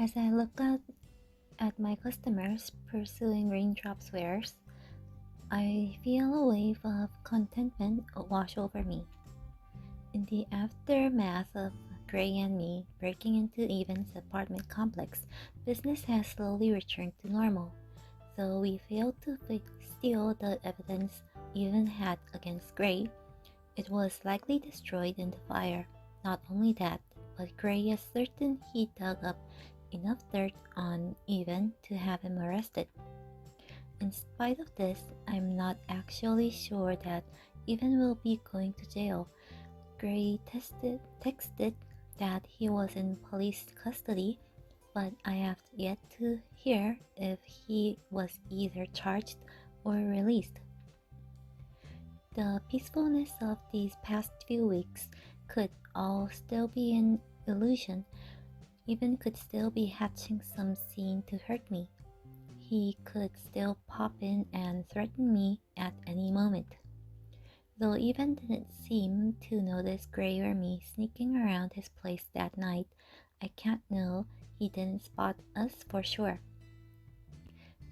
As I look at my customers pursuing raindrops wares, I feel a wave of contentment wash over me. In the aftermath of Gray and me breaking into Evan's apartment complex, business has slowly returned to normal. Though we failed to steal the evidence Evan had against Gray, it was likely destroyed in the fire. Not only that, but Gray is certain he dug up enough dirt on Evan to have him arrested. In spite of this, I'm not actually sure that Evan will be going to jail. Gray texted that he was in police custody, but I have yet to hear if he was either charged or released. The peacefulness of these past few weeks could all still be an illusion. Evan could still be hatching some scene to hurt me. He could still pop in and threaten me at any moment. Though Evan didn't seem to notice Gray or me sneaking around his place that night, I can't know he didn't spot us for sure.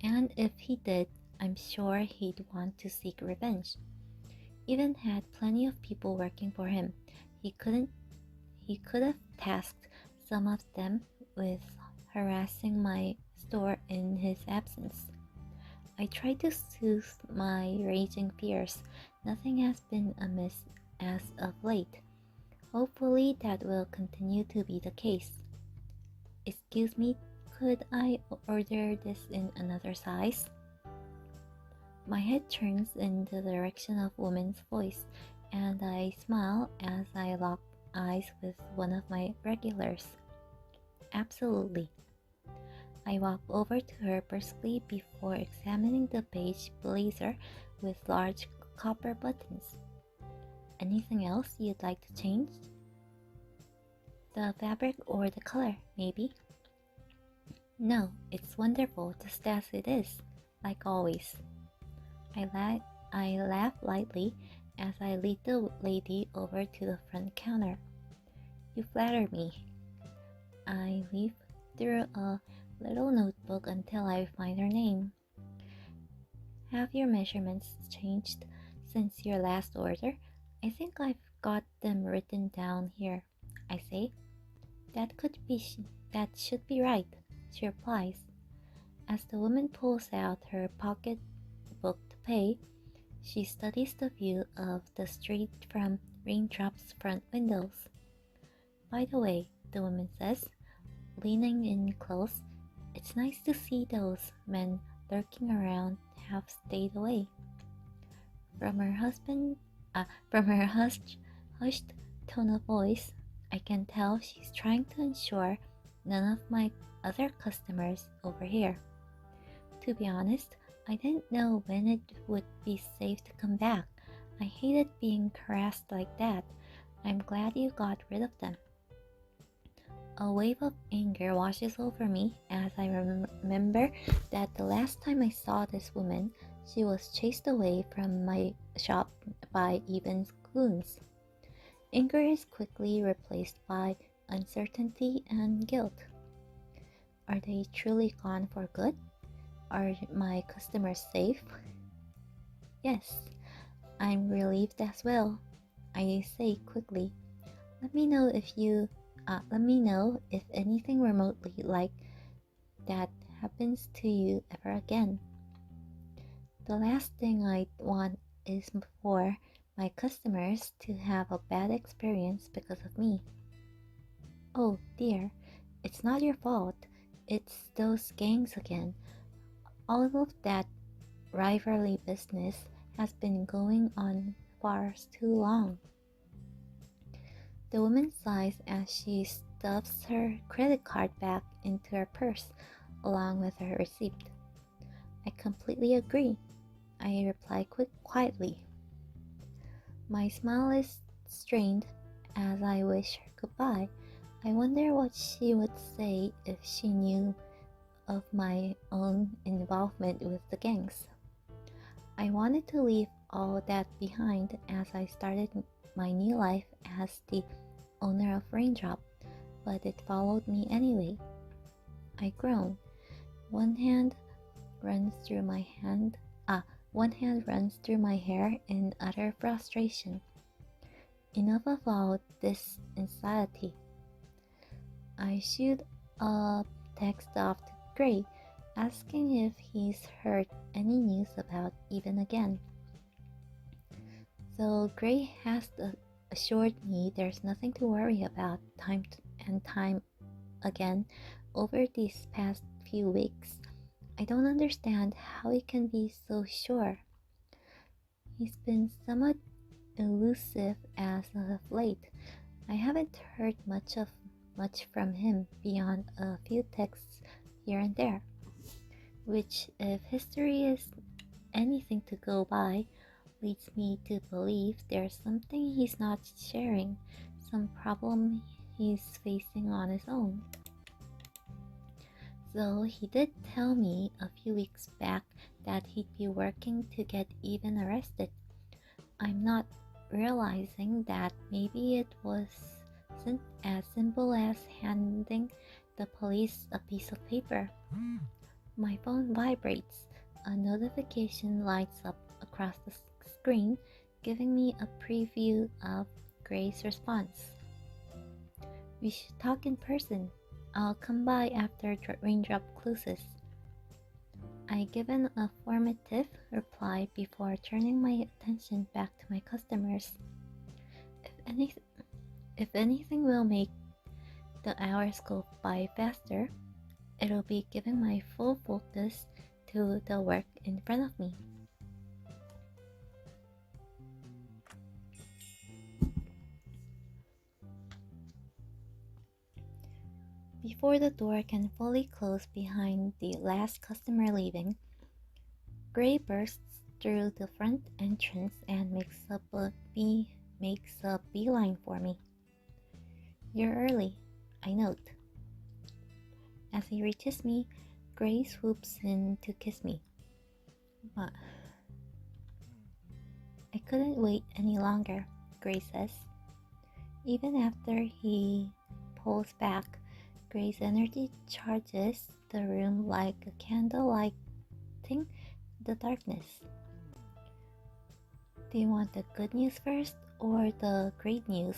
And if he did, I'm sure he'd want to seek revenge. Evan had plenty of people working for him. He could have tasked some of them with harassing my store in his absence. I tried to soothe my raging fears. Nothing has been amiss as of late. Hopefully that will continue to be the case. Excuse me, could I order this in another size? My head turns in the direction of woman's voice, and I smile as I lock eyes with one of my regulars. Absolutely. I walk over to her briskly before examining the beige blazer with large copper buttons. Anything else you'd like to change? The fabric or the color, maybe? No, it's wonderful just as it is, like always. I laugh lightly as I lead the lady over to the front counter. You flatter me. I leaf through a little notebook until I find her name. Have your measurements changed since your last order? I think I've got them written down here. I say. That should be right, she replies. As the woman pulls out her pocketbook to pay, she studies the view of the street from Raindrop's front windows. By the way, the woman says, leaning in close, it's nice to see those men lurking around have stayed away. From her hushed tone of voice, I can tell she's trying to ensure none of my other customers overhear. To be honest, I didn't know when it would be safe to come back. I hated being harassed like that. I'm glad you got rid of them. A wave of anger washes over me as I remember that the last time I saw this woman, she was chased away from my shop by Evan's goons. Anger is quickly replaced by uncertainty and guilt. Are they truly gone for good? Are my customers safe? Yes, I'm relieved as well. I say quickly. Let me know if anything remotely like that happens to you ever again. The last thing I want is for my customers to have a bad experience because of me. Oh dear, it's not your fault. It's those gangs again. All of that rivalry business has been going on far too long. The woman sighs as she stuffs her credit card back into her purse along with her receipt. I completely agree, I reply quietly. My smile is strained as I wish her goodbye. I wonder what she would say if she knew of my own involvement with the gangs. I wanted to leave all that behind as I started my new life as the owner of Raindrop, but it followed me anyway. I groan. One hand runs through my hand. One hand runs through my hair in utter frustration. Enough about this anxiety. I shoot a text off to Gray, asking if he's heard any news about Even again. So Gray has assured me there's nothing to worry about and time again over these past few weeks. I don't understand how he can be so sure. He's been somewhat elusive as of late. I haven't heard much from him beyond a few texts here and there, which, if history is anything to go by, leads me to believe there's something he's not sharing, some problem he's facing on his own. So he did tell me a few weeks back that he'd be working to get Even arrested. I'm not realizing that maybe it wasn't as simple as handing the police a piece of paper. My phone vibrates. A notification lights up across the screen, giving me a preview of Gray's response. We should talk in person. I'll come by after raindrop closes. I give an affirmative reply before turning my attention back to my customers. If anything will make the hours go by faster, it'll be giving my full focus to the work in front of me. Before the door can fully close behind the last customer leaving, Gray bursts through the front entrance and makes a beeline for me. You're early, I note. As he reaches me, Gray swoops in to kiss me. But I couldn't wait any longer, Gray says. Even after he pulls back, Gray's energy charges the room like a candle lighting the darkness. Do you want the good news first or the great news?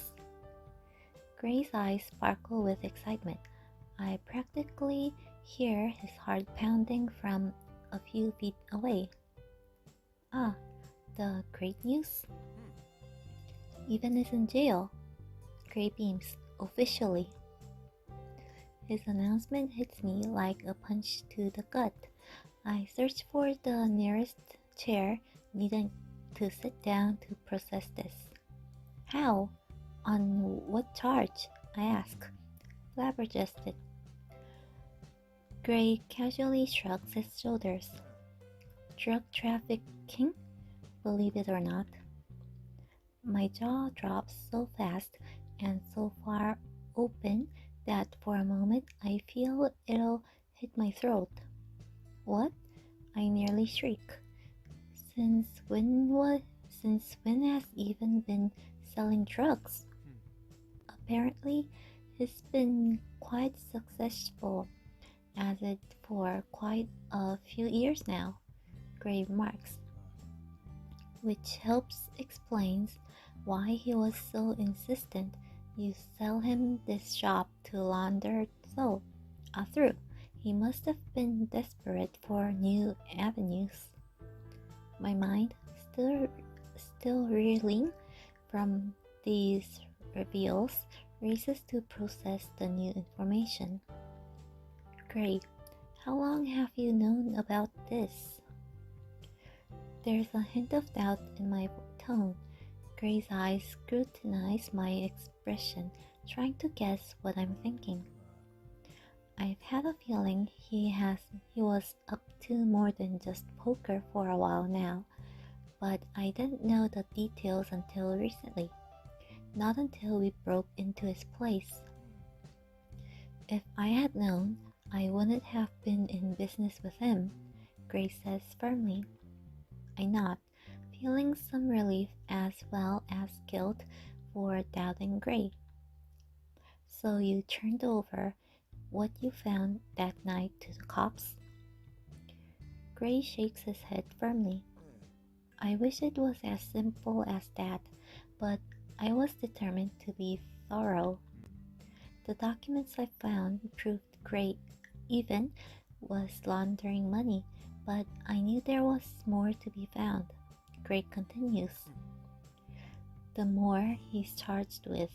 Gray's eyes sparkle with excitement. I practically hear his heart pounding from a few feet away. Ah, the great news? Even is in jail. Gray beams, officially. His announcement hits me like a punch to the gut. I search for the nearest chair, needing to sit down to process this. How? On what charge? I ask, flabbergasted. Gray casually shrugs his shoulders. Drug trafficking? Believe it or not. My jaw drops so fast and so far open that for a moment I feel it'll hit my throat. What? I nearly shriek. Since when has Even been selling drugs? Apparently, he's been quite successful at it for quite a few years now, Gray remarks, which helps explains why he was so insistent you sell him this shop to launder through. He must have been desperate for new avenues. My mind, still reeling from these reveals, races to process the new information. Gray, how long have you known about this? There's a hint of doubt in my tone. Gray's eyes scrutinize my expression, trying to guess what I'm thinking. I've had a feeling he was up to more than just poker for a while now, but I didn't know the details until recently. Not until we broke into his place. If I had known, I wouldn't have been in business with him, Gray says firmly. I nod, feeling some relief as well as guilt for doubting Gray. So you turned over what you found that night to the cops? Gray shakes his head firmly. I wish it was as simple as that, but I was determined to be thorough. The documents I found proved Gray even was laundering money, but I knew there was more to be found. Gray continues. The more he's charged with,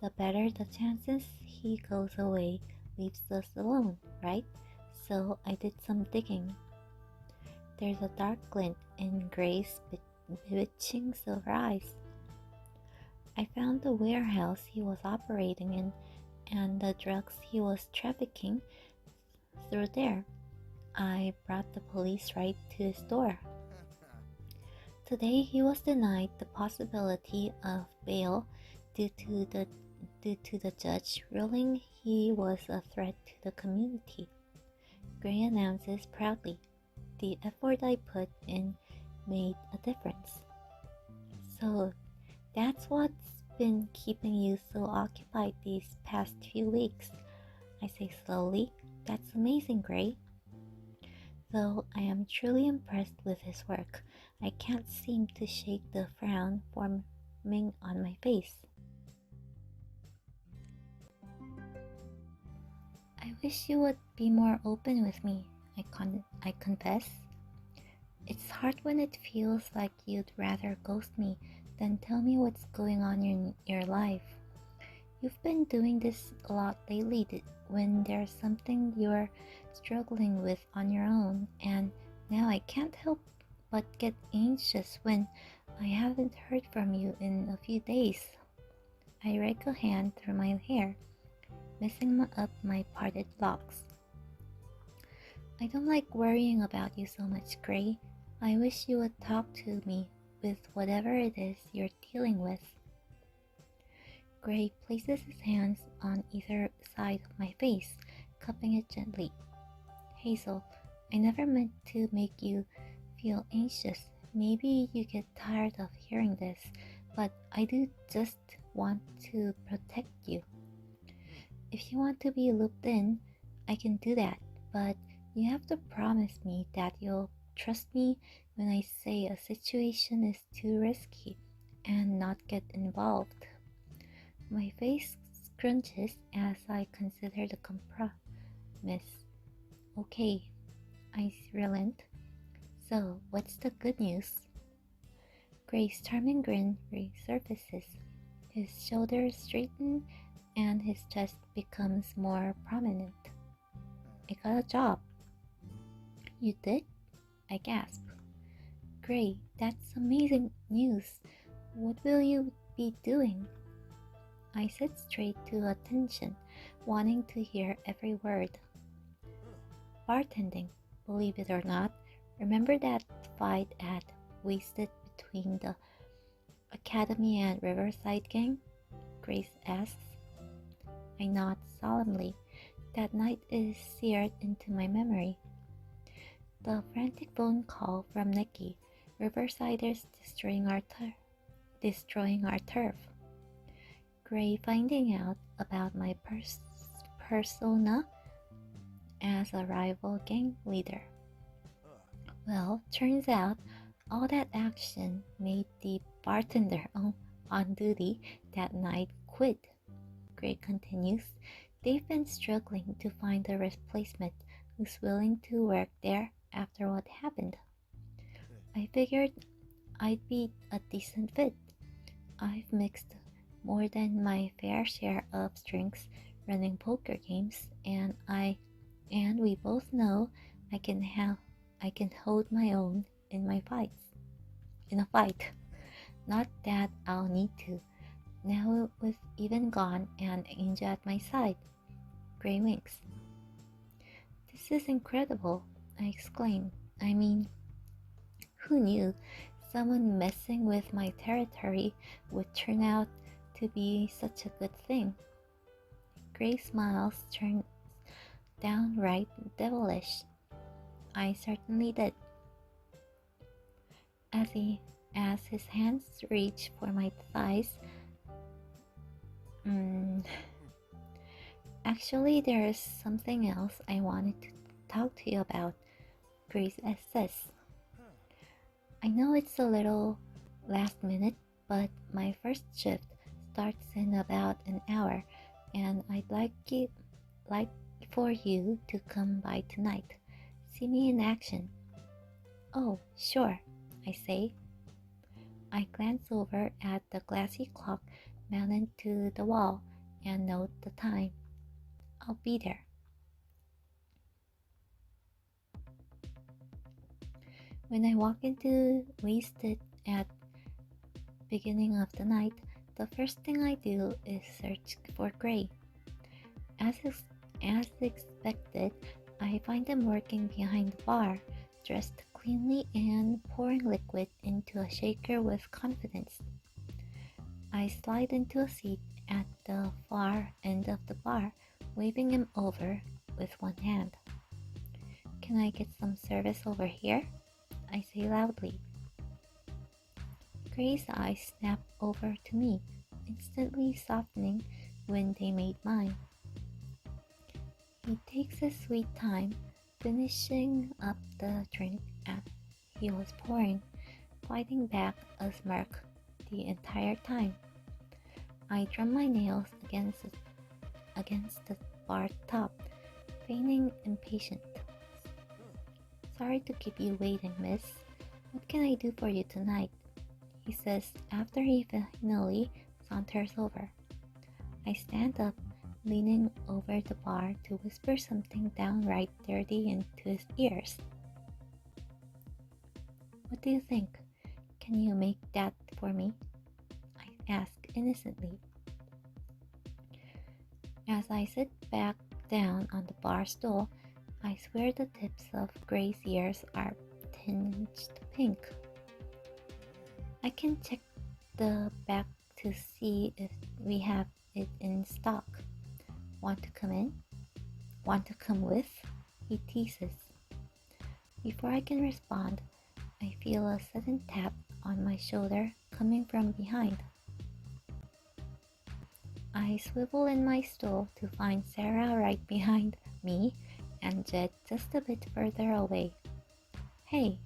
the better the chances he goes away, leaves us alone, right? So I did some digging. There's a dark glint in Gray's bewitching silver eyes. I found the warehouse he was operating in and the drugs he was trafficking through there. I brought the police right to his door. Today he was denied the possibility of bail due to the judge ruling he was a threat to the community. Gray announces proudly, "The effort I put in made a difference." So that's what's been keeping you so occupied these past few weeks, I say slowly. That's amazing, Gray. Though I am truly impressed with his work, I can't seem to shake the frown forming on my face. I wish you would be more open with me, I confess. It's hard when it feels like you'd rather ghost me than tell me what's going on in your life. You've been doing this a lot lately when there's something you're struggling with on your own, and now I can't help but get anxious when I haven't heard from you in a few days. I rake a hand through my hair, messing up my parted locks. I don't like worrying about you so much, Gray. I wish you would talk to me with whatever it is you're dealing with. Gray places his hands on either side of my face, cupping it gently. Hazel, I never meant to make you feel anxious. Maybe you get tired of hearing this, but I do just want to protect you. If you want to be looped in, I can do that, but you have to promise me that you'll trust me when I say a situation is too risky and not get involved. My face scrunches as I consider the compromise. Okay, I relent. So, what's the good news? Gray's charming grin resurfaces. His shoulders straighten and his chest becomes more prominent. I got a job. You did? I gasp. Gray, that's amazing news. What will you be doing? I sit straight to attention, wanting to hear every word. Bartending, believe it or not. Remember that fight at Wasted between the Academy and Riverside gang? Grace asks. I nod solemnly. That night is seared into my memory. The frantic phone call from Nikki, Riversiders destroying our turf. Gray finding out about my persona as a rival gang leader. Well, turns out all that action made the bartender on duty that night quit. Gray continues. They've been struggling to find a replacement who's willing to work there after what happened. I figured I'd be a decent fit. I've mixed more than my fair share of drinks running poker games, and we both know I can hold my own in a fight. Not that I'll need to. Now with Even gone and Angel at my side. Gray winks. This is incredible, I exclaim. I mean, who knew someone messing with my territory would turn out to be such a good thing? Gray smiles turn downright devilish. I certainly did. As his hands reach for my thighs, Actually, there is something else I wanted to talk to you about, Grace says. I know it's a little last minute, but my first shift starts in about an hour, and like for you to come by tonight. See me in action. Oh, sure, I say. I glance over at the glassy clock mounted to the wall and note the time. I'll be there. When I walk into Wasted at beginning of the night, the first thing I do is search for Gray. As expected, I find him working behind the bar, dressed cleanly and pouring liquid into a shaker with confidence. I slide into a seat at the far end of the bar, waving him over with one hand. Can I get some service over here? I say loudly. Gray's eyes snap over to me, instantly softening when they meet mine. He takes his sweet time, finishing up the drink he was pouring, fighting back a smirk the entire time. I drum my nails against the bar top, feigning impatient. Sorry to keep you waiting, miss. What can I do for you tonight? He says after he finally saunters over. I stand up, leaning over the bar to whisper something downright dirty into his ears. What do you think? Can you make that for me? I ask innocently. As I sit back down on the bar stool, I swear the tips of Gray's ears are tinged pink. I can check the back to see if we have it in stock. Want to come in? Want to come with? He teases. Before I can respond, I feel a sudden tap on my shoulder coming from behind. I swivel in my stool to find Sarah right behind me and Jed just a bit further away. Hey,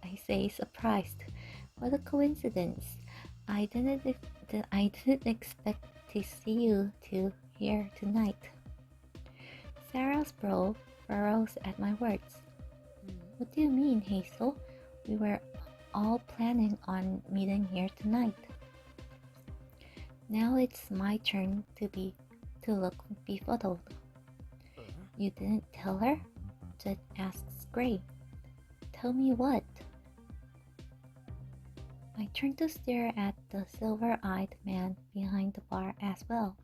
I say surprised. What a coincidence. I didn't expect to see you two here tonight. Sarah's brow furrows at my words. What do you mean, Hazel? We were all planning on meeting here tonight. Now it's my turn to look befuddled. You didn't tell her? Jed asks Gray. Tell me what? I turn to stare at the silver-eyed man behind the bar as well.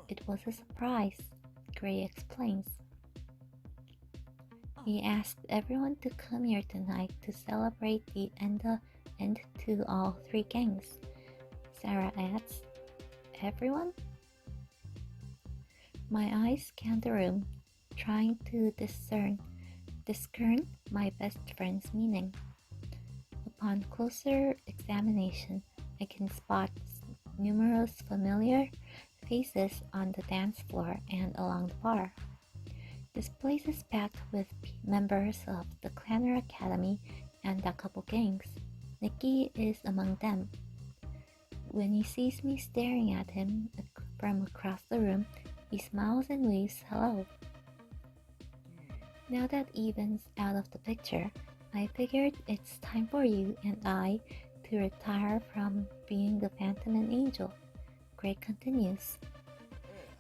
It was a surprise, Gray explains. He asked everyone to come here tonight to celebrate the end to all three gangs. Sarah adds, Everyone? My eyes scan the room, trying to discern my best friend's meaning. Upon closer examination, I can spot numerous familiar faces on the dance floor and along the bar. This place is packed with members of the Clanner Academy and a couple gangs. Nikki is among them. When he sees me staring at him from across the room, he smiles and waves hello. Now that Evan's out of the picture, I figured it's time for you and I to retire from being the Phantom and Angel. Gray continues.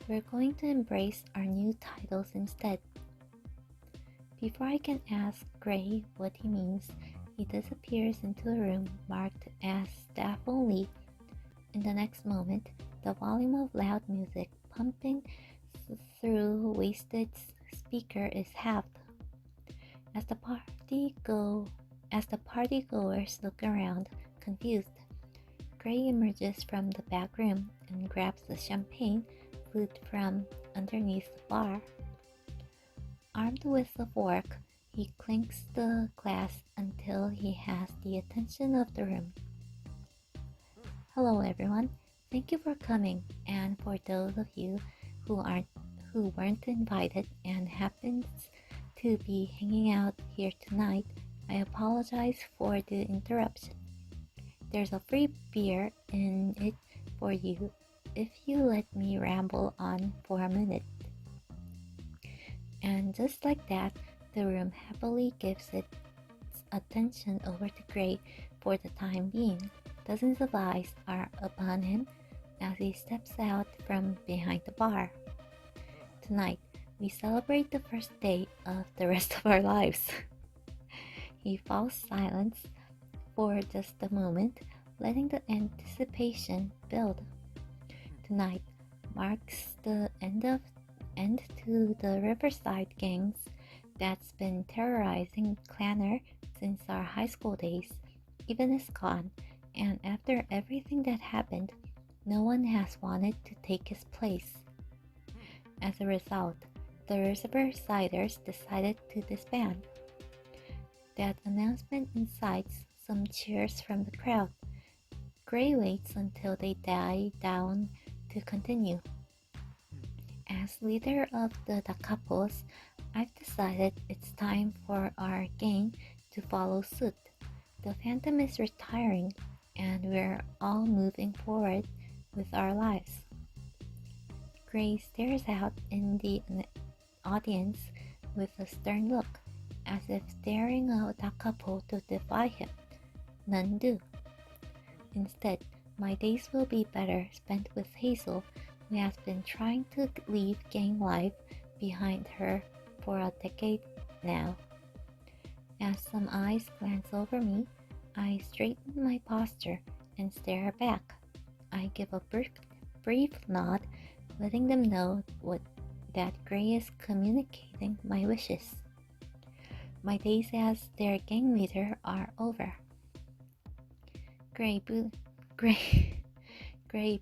We're going to embrace our new titles instead. Before I can ask Gray what he means, he disappears into a room marked as staff only. In the next moment, the volume of loud music pumping through Wasted's speaker is halved. As the partygoers look around, confused, Gray emerges from the back room and grabs the champagne flute from underneath the bar. Armed with a fork, he clinks the glass until he has the attention of the room. Hello everyone, thank you for coming, and for those of you who weren't invited and happens to be hanging out here tonight, I apologize for the interruption. There's a free beer in it for you if you let me ramble on for a minute. And just like that, the room happily gives its attention over to Gray for the time being. Dozens of eyes are upon him as he steps out from behind the bar. Tonight, we celebrate the first day of the rest of our lives. He falls silent for just a moment, letting the anticipation build. Tonight marks the end to the Riverside gangs that's been terrorizing Clanner since our high school days. Even is gone, and after everything that happened, no one has wanted to take his place. As a result, the Riversiders decided to disband. That announcement incites some cheers from the crowd. Gray waits until they die down to continue. As leader of the Dakapos, I've decided it's time for our gang to follow suit. The Phantom is retiring, and we're all moving forward with our lives. Gray stares out in the audience with a stern look, as if daring a Dakapo to defy him. None do. Instead, my days will be better spent with Hazel, who has been trying to leave gang life behind her for a decade now. As some eyes glance over me, I straighten my posture and stare back. I give a brief nod, letting them know that Gray is communicating my wishes. My days as their gang leader are over. Gray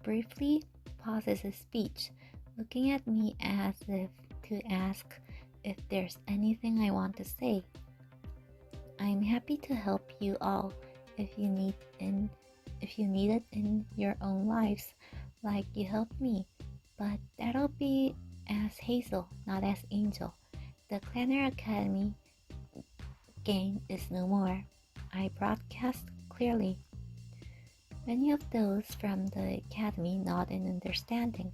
briefly pauses his speech, looking at me as if to ask if there's anything I want to say. I'm happy to help you all if you need it in your own lives, like you helped me, but that'll be as Hazel, not as Angel. The Clanner Academy gang is no more. I broadcast clearly. Many of those from the academy nod in understanding.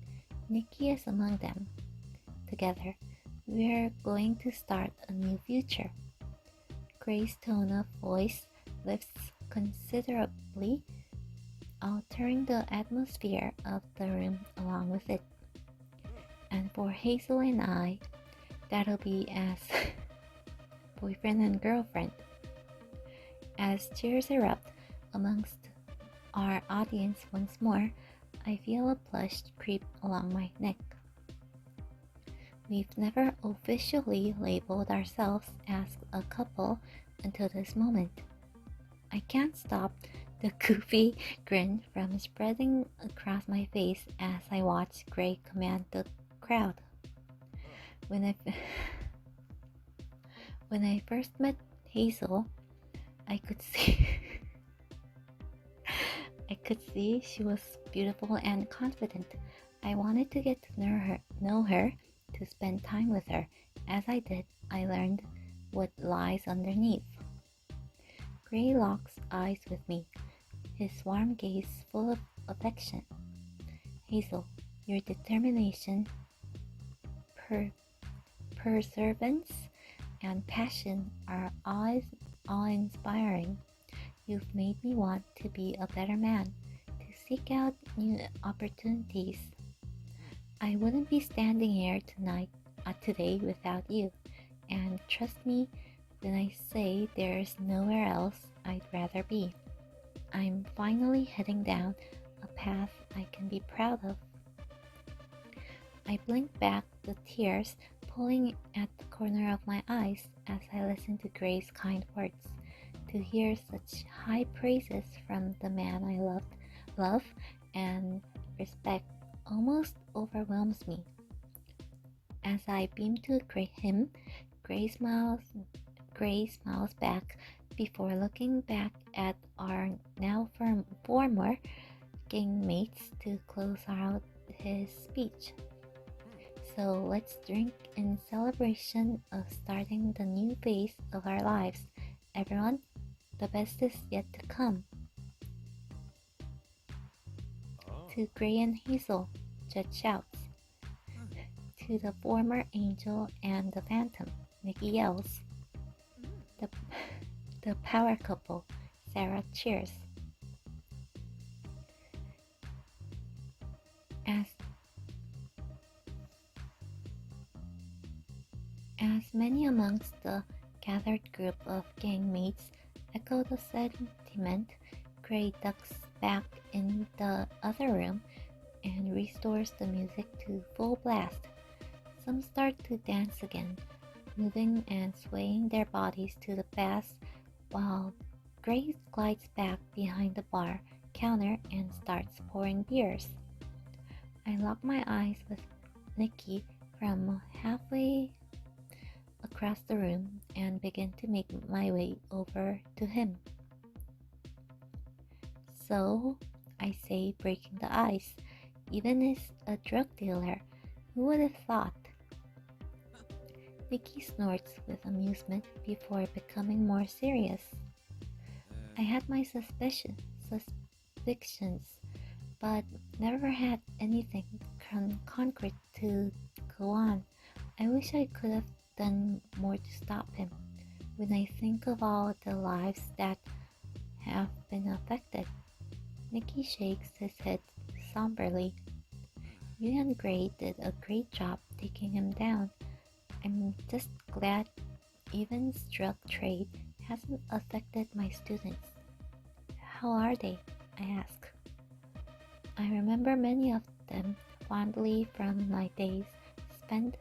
Nikki is among them. Together, we're going to start a new future. Gray's tone of voice lifts considerably, altering the atmosphere of the room along with it. And for Hazel and I, that'll be as boyfriend and girlfriend. As cheers erupt amongst our audience once more, I feel a blush creep along my neck. We've never officially labeled ourselves as a couple until this moment. I can't stop the goofy grin from spreading across my face as I watch Gray command the crowd. When I first met Hazel, I could see she was beautiful and confident. I wanted to get to know her, to spend time with her. As I did, I learned what lies underneath. Gray locks eyes with me, his warm gaze full of affection. Hazel, your determination, perseverance, and passion are awe-inspiring. You've made me want to be a better man, to seek out new opportunities. I wouldn't be standing here today without you, and trust me when I say there's nowhere else I'd rather be. I'm finally heading down a path I can be proud of. I blink back, the tears pulling at the corner of my eyes as I listen to Gray's kind words. To hear such high praises from the man I love and respect almost overwhelms me. As I beam to him, Gray smiles back before looking back at our now former gang mates to close out his speech. So let's drink in celebration of starting the new phase of our lives. Everyone, the best is yet to come. To Gray and Hazel, Jet shouts. To the former angel and the phantom, Nikki yells. The, the power couple, Sarah cheers. As many amongst the gathered group of gangmates echo the sentiment, Gray ducks back in the other room and restores the music to full blast. Some start to dance again, moving and swaying their bodies to the bass, while Gray glides back behind the bar counter and starts pouring beers. I lock my eyes with Nikki from halfway across the room and begin to make my way over to him. So, I say, breaking the ice, even as a drug dealer, who would have thought? Nikki snorts with amusement before becoming more serious. I had my suspicions, but never had anything concrete to go on. I wish I could have done more to stop him. When I think of all the lives that have been affected, Nicky shakes his head somberly. You and Gray did a great job taking him down. I'm just glad even drug trade hasn't affected my students. How are they? I ask. I remember many of them fondly from my days spent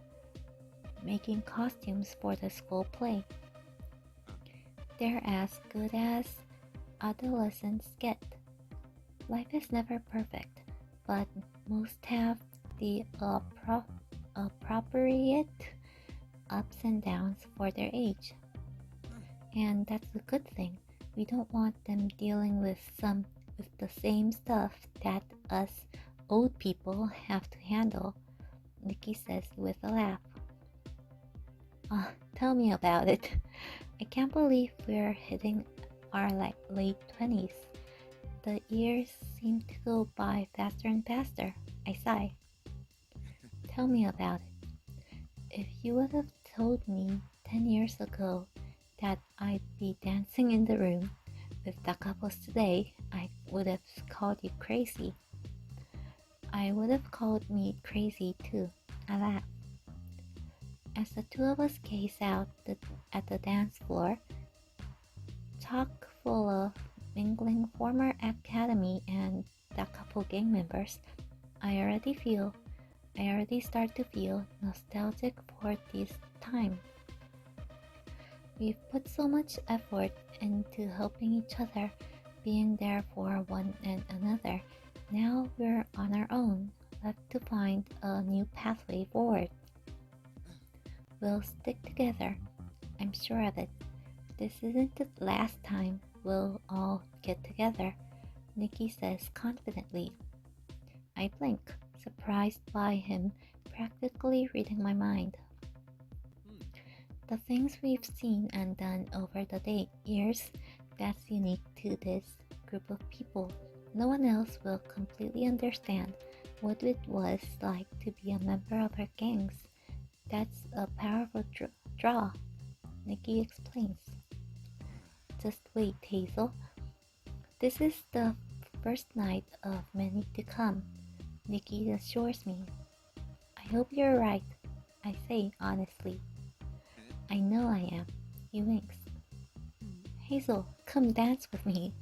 making costumes for the school play. They're as good as adolescents get. Life is never perfect, but most have the appropriate ups and downs for their age. And that's a good thing. We don't want them dealing with the same stuff that us old people have to handle, Nikki says with a laugh. Tell me about it. I can't believe we're hitting our late 20s. The years seem to go by faster and faster. I sigh. Tell me about it. If you would have told me 10 years ago that I'd be dancing in the room with the couples today, I would have called you crazy. I would have called me crazy too. I laugh. As the two of us gaze out at the dance floor, chock full of mingling former academy and the couple gang members, I already start to feel nostalgic for this time. We've put so much effort into helping each other, being there for one and another. Now we're on our own, left to find a new pathway forward. We'll stick together. I'm sure of it. This isn't the last time we'll all get together, Nikki says confidently. I blink, surprised by him practically reading my mind. The things we've seen and done over the years, that's unique to this group of people. No one else will completely understand what it was like to be a member of our gangs. That's a powerful draw, Nikki explains. Just wait, Hazel. This is the first night of many to come, Nikki assures me. I hope you're right, I say honestly. I know I am, he winks. Hazel, come dance with me,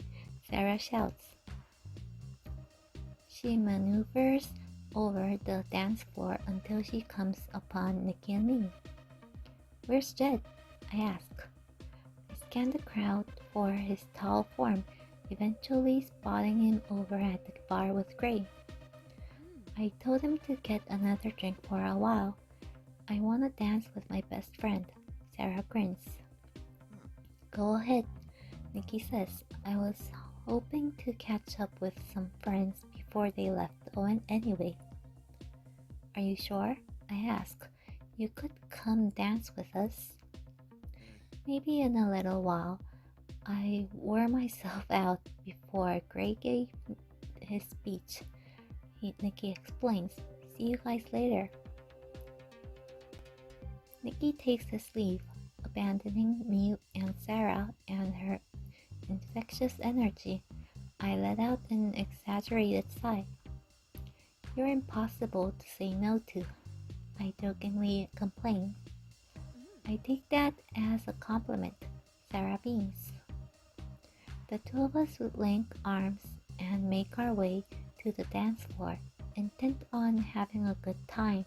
Sarah shouts. She maneuvers over the dance floor until she comes upon Nikki and me. Where's Jed? I ask. I scan the crowd for his tall form, eventually spotting him over at the bar with Gray. I told him to get another drink for a while. I want to dance with my best friend, Sarah grins. Go ahead, Nikki says. I was hoping to catch up with some friends before they left Owen anyway. Are you sure? I asked. "You could come dance with us." "Maybe in a little while." I wore myself out before Gray gave his speech. Nikki explains. "See you guys later." Nikki takes his leave, abandoning me and Sarah and her infectious energy. I let out an exaggerated sigh. "You're impossible to say no to," I jokingly complain. "I take that as a compliment," Sarah beams. The two of us would link arms and make our way to the dance floor, intent on having a good time.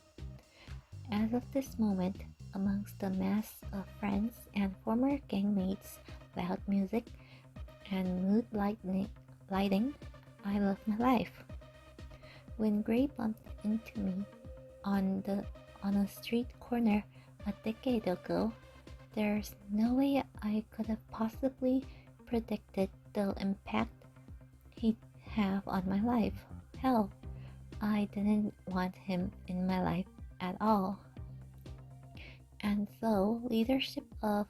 As of this moment, amongst the mass of friends and former gangmates, loud music, and mood lighting, I love my life. When Gray bumped into me on a street corner a decade ago, there's no way I could have possibly predicted the impact he'd have on my life. Hell, I didn't want him in my life at all. And so, leadership of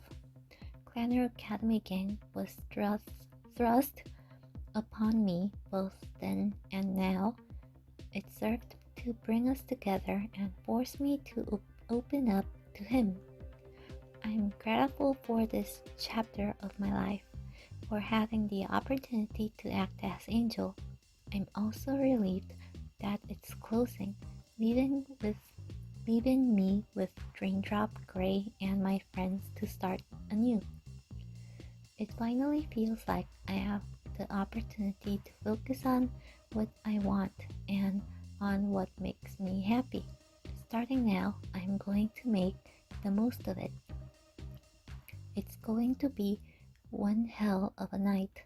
Clanner Academy Gang was thrust upon me both then and now. It served to bring us together and force me to open up to him. I'm grateful for this chapter of my life, for having the opportunity to act as Angel. I'm also relieved that it's closing, leaving me with Raindrop, Gray, and my friends to start anew. It finally feels like I have the opportunity to focus on what I want and on what makes me happy. Starting now, I'm going to make the most of it. It's going to be one hell of a night.